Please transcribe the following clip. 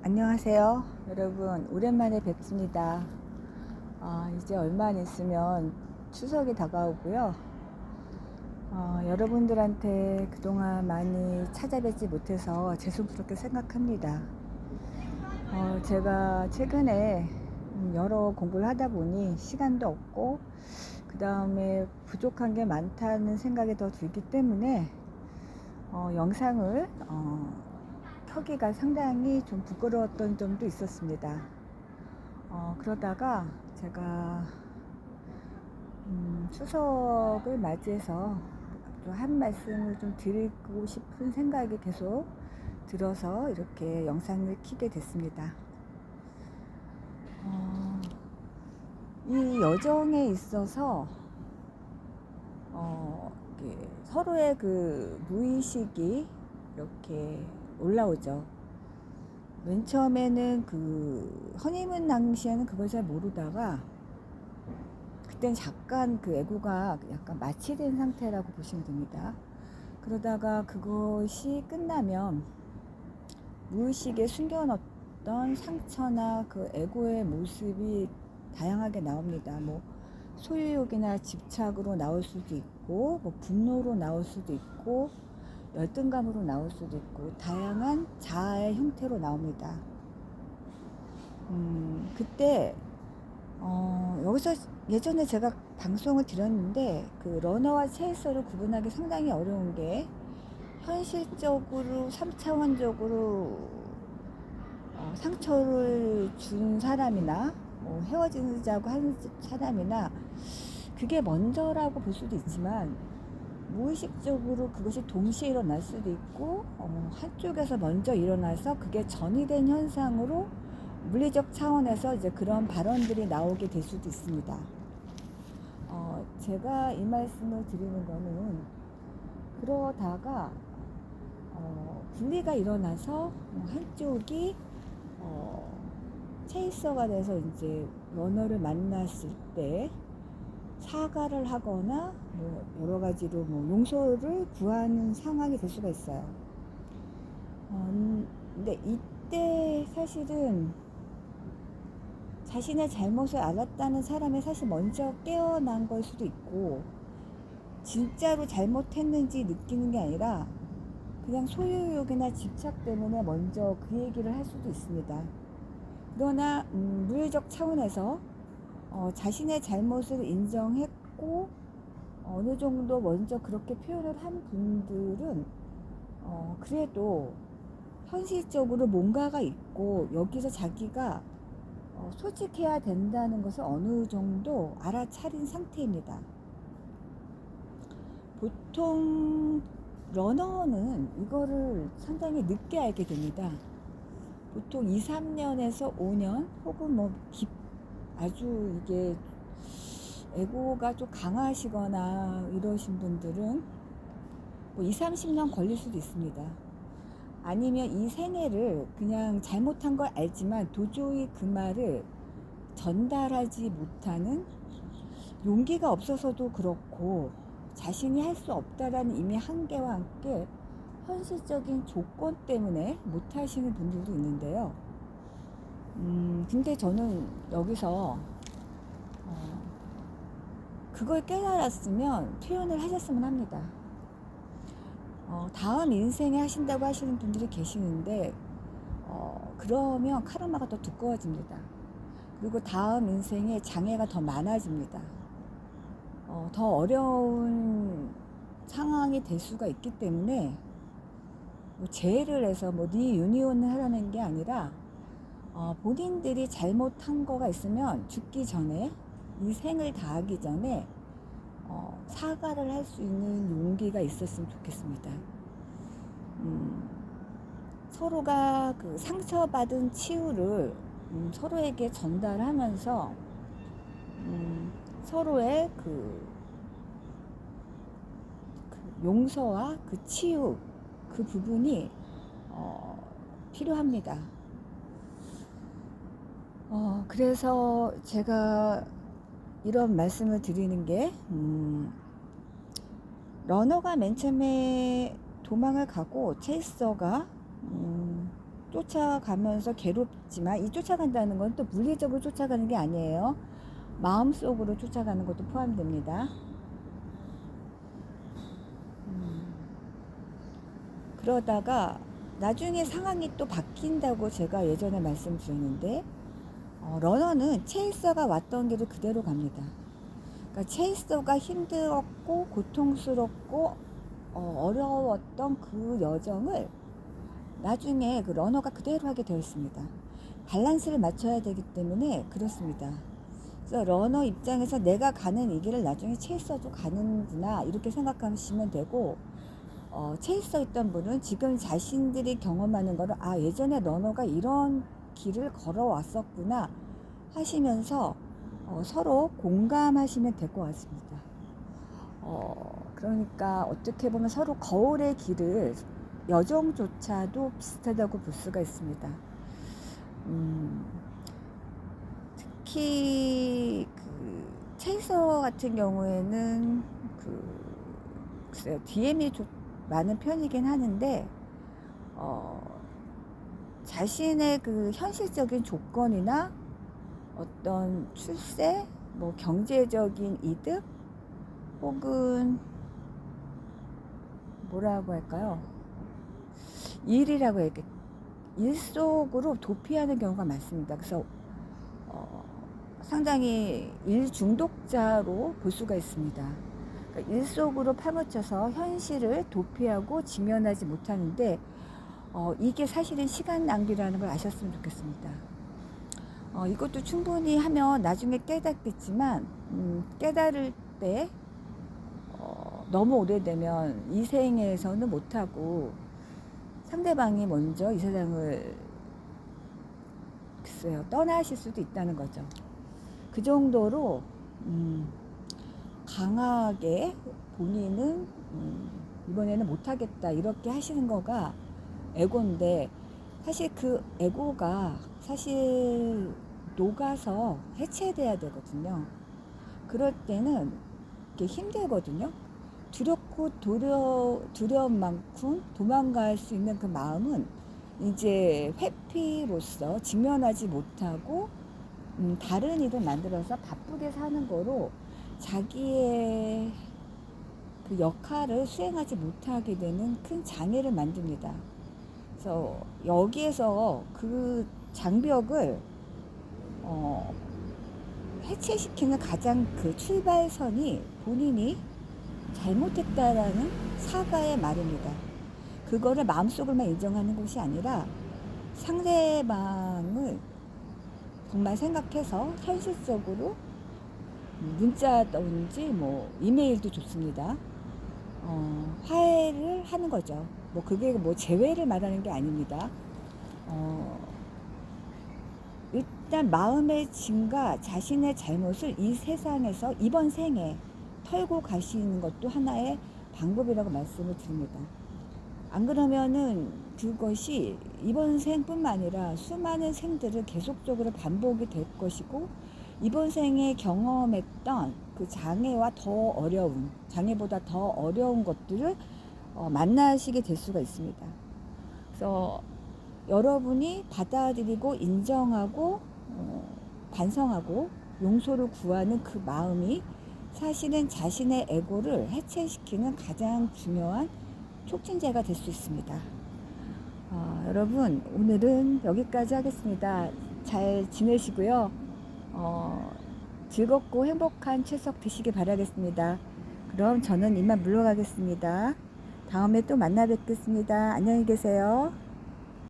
안녕하세요. 여러분, 오랜만에 뵙습니다. 이제 얼마 안 있으면 추석이 다가오고요. 여러분들한테 그동안 많이 찾아뵙지 못해서 죄송스럽게 생각합니다. 제가 최근에 여러 공부를 하다 보니 시간도 없고, 그 다음에 부족한 게 많다는 생각이 더 들기 때문에 영상을 켜기가 상당히 좀 부끄러웠던 점도 있었습니다. 그러다가 제가 추석을 맞이해서 또 한 말씀을 좀 드리고 싶은 생각이 계속 들어서 이렇게 영상을 켜게 됐습니다. 이 여정에 있어서 서로의 그 무의식이 이렇게 올라오죠. 맨 처음에는 그 허니문 당시에는 그걸 잘 모르다가 그땐 잠깐 그 애고가 약간 마취된 상태라고 보시면 됩니다. 그러다가 그것이 끝나면 무의식에 숨겨놨던 상처나 그 애고의 모습이 다양하게 나옵니다. 뭐 소유욕이나 집착으로 나올 수도 있고, 뭐 분노로 나올 수도 있고, 열등감으로 나올 수도 있고, 다양한 자아의 형태로 나옵니다. 그때 여기서 예전에 제가 방송을 드렸는데 그 러너와 체이서를 구분하기 상당히 어려운 게 현실적으로 3차원적으로 상처를 준 사람이나 헤어지자고 하는 사람이나 그게 먼저라고 볼 수도 있지만 무의식적으로 그것이 동시에 일어날 수도 있고 한쪽에서 먼저 일어나서 그게 전이된 현상으로 물리적 차원에서 이제 그런 발언들이 나오게 될 수도 있습니다. 제가 이 말씀을 드리는 거는 그러다가 분리가 일어나서 한쪽이 체이서가 돼서 이제 러너를 만났을 때 사과를 하거나 뭐 여러 가지로 뭐 용서를 구하는 상황이 될 수가 있어요. 근데 이때 사실은 자신의 잘못을 알았다는 사람이 사실 먼저 깨어난 걸 수도 있고 진짜로 잘못했는지 느끼는 게 아니라 그냥 소유욕이나 집착 때문에 먼저 그 얘기를 할 수도 있습니다. 그러나 물리적 차원에서 자신의 잘못을 인정했고 어느 정도 먼저 그렇게 표현을 한 분들은 그래도 현실적으로 뭔가가 있고 여기서 자기가 솔직해야 된다는 것을 어느 정도 알아차린 상태입니다. 보통 러너는 이거를 상당히 늦게 알게 됩니다. 보통 2, 3년에서 5년 혹은 뭐 아주 이게 에고가 좀 강하시거나 이러신 분들은 뭐 2, 30년 걸릴 수도 있습니다. 아니면 이 생애를 그냥 잘못한 걸 알지만 도저히 그 말을 전달하지 못하는 용기가 없어서도 그렇고 자신이 할 수 없다라는 이미 한계와 함께 현실적인 조건 때문에 못하시는 분들도 있는데요. 근데 저는 여기서 그걸 깨달았으면 표현을 하셨으면 합니다. 다음 인생에 하신다고 하시는 분들이 계시는데 그러면 카르마가 더 두꺼워집니다. 그리고 다음 인생에 장애가 더 많아집니다. 더 어려운 상황이 될 수가 있기 때문에 뭐 제의를 해서 뭐 리유니온을 하라는 게 아니라 본인들이 잘못한 거가 있으면 죽기 전에 이 생을 다하기 전에 사과를 할 수 있는 용기가 있었으면 좋겠습니다. 서로가 그 상처받은 치유를 서로에게 전달하면서 서로의 그 용서와 그 치유 그 부분이 필요합니다. 그래서 제가 이런 말씀을 드리는 게 러너가 맨 처음에 도망을 가고 체이서가 쫓아가면서 괴롭지만, 이 쫓아간다는 건 또 물리적으로 쫓아가는 게 아니에요. 마음속으로 쫓아가는 것도 포함됩니다. 그러다가 나중에 상황이 또 바뀐다고 제가 예전에 말씀드렸는데, 러너는 체이서가 왔던 길을 그대로 갑니다. 그러니까 체이서가 힘들었고 고통스럽고 어려웠던 그 여정을 나중에 그 러너가 그대로 하게 되었습니다. 밸런스를 맞춰야 되기 때문에 그렇습니다. 그래서 러너 입장에서 내가 가는 이 길을 나중에 체이서도 가는구나, 이렇게 생각하시면 되고, 체이서 있던 분은 지금 자신들이 경험하는 거를, 아, 예전에 러너가 이런 길을 걸어왔었구나 하시면서 서로 공감하시면 될 것 같습니다. 그러니까 어떻게 보면 서로 거울의 길을, 여정조차도 비슷하다고 볼 수가 있습니다. 특히 그 체이서 같은 경우에는 글쎄요, DM이 많은 편이긴 하는데, 자신의 그 현실적인 조건이나 어떤 출세, 뭐 경제적인 이득, 혹은 뭐라고 할까요? 일이라고 해야, 일 속으로 도피하는 경우가 많습니다. 그래서 상당히 일 중독자로 볼 수가 있습니다. 그러니까 일 속으로 파묻혀서 현실을 도피하고 직면하지 못하는데, 이게 사실은 시간 낭비라는 걸 아셨으면 좋겠습니다. 이것도 충분히 하면 나중에 깨닫겠지만, 깨달을 때 너무 오래되면 이 생에서는 못하고 상대방이 먼저 이 세상을 글쎄요, 떠나실 수도 있다는 거죠. 그 정도로 강하게 본인은 이번에는 못하겠다, 이렇게 하시는 거가 에고인데, 사실 그 에고가 사실 녹아서 해체돼야 되거든요. 그럴 때는 이게 힘들거든요. 두렵고 두려운 만큼 도망갈 수 있는 그 마음은 이제 회피로서 직면하지 못하고 다른 일을 만들어서 바쁘게 사는 거로 자기의 그 역할을 수행하지 못하게 되는 큰 장애를 만듭니다. 그래서 여기에서 그 장벽을 해체시키는 가장 그 출발선이 본인이 잘못했다라는 사과의 말입니다. 그거를 마음속으로만 인정하는 것이 아니라 상대방을 정말 생각해서 현실적으로 문자든지 뭐 이메일도 좋습니다. 화해를 하는 거죠. 뭐 그게 뭐 재회를 말하는 게 아닙니다. 일단 마음의 짐과 자신의 잘못을 이 세상에서 이번 생에 털고 가시는 것도 하나의 방법이라고 말씀을 드립니다. 안 그러면은 그것이 이번 생뿐만 아니라 수많은 생들을 계속적으로 반복이 될 것이고, 이번 생에 경험했던 그 장애와 더 어려운, 장애보다 더 어려운 것들을 만나시게 될 수가 있습니다. 그래서 여러분이 받아들이고 인정하고 반성하고 용서를 구하는 그 마음이 사실은 자신의 에고를 해체시키는 가장 중요한 촉진제가 될 수 있습니다. 여러분, 오늘은 여기까지 하겠습니다. 잘 지내시고요. 즐겁고 행복한 추석 되시길 바라겠습니다. 그럼 저는 이만 물러가겠습니다. 다음에 또 만나 뵙겠습니다. 안녕히 계세요.